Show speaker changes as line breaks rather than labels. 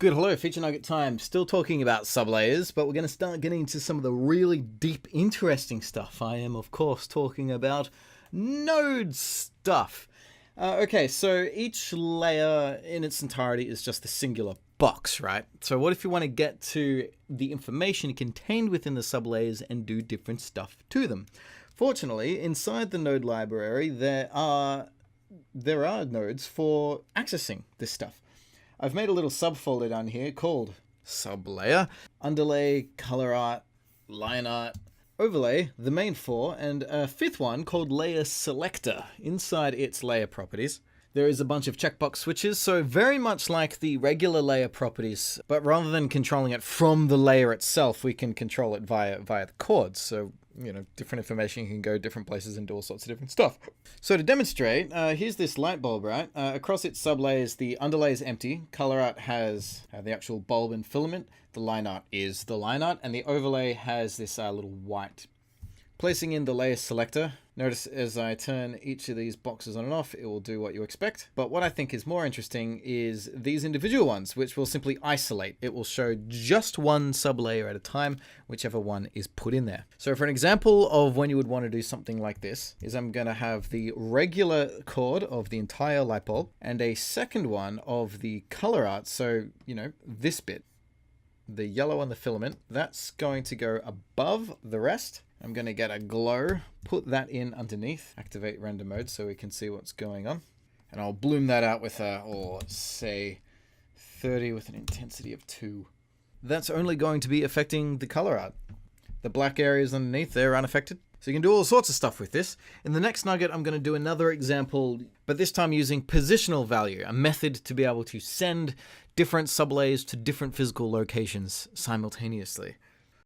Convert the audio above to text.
Good, hello, feature nugget time. Still talking about sublayers, but we're going to start getting into some of the really deep, interesting stuff. I am, of course, talking about node stuff. Okay, so each layer in its entirety is just a singular box, right? So what if you want to get to the information contained within the sublayers and do different stuff to them? Fortunately, inside the node library, there are nodes for accessing this stuff. I've made a little subfolder down here called Sublayer, Underlay, Color Art, Line Art, Overlay, the main four, and a fifth one called Layer Selector. Inside its layer properties, there is a bunch of checkbox switches, so very much like the regular layer properties, but rather than controlling it from the layer itself, we can control it via the chords. So, different information can go different places and do all sorts of different stuff. So to demonstrate, here's this light bulb, right? Across its sublayers, the underlay is empty. Color art has the actual bulb and filament. The line art is the line art, and the overlay has this little white. Placing in the layer selector, notice as I turn each of these boxes on and off, it will do what you expect. But what I think is more interesting is these individual ones, which will simply isolate. It will show just one sublayer at a time, whichever one is put in there. So for an example of when you would want to do something like this, is I'm going to have the regular chord of the entire light bulb and a second one of the color art. So, this bit, the yellow on the filament, that's going to go above the rest. I'm going to get a glow, put that in underneath, activate render mode so we can see what's going on. And I'll bloom that out with let's say 30 with an intensity of 2. That's only going to be affecting the color art. The black areas underneath, they're unaffected. So you can do all sorts of stuff with this. In the next nugget, I'm going to do another example, but this time using positional value, a method to be able to send different sublayers to different physical locations simultaneously.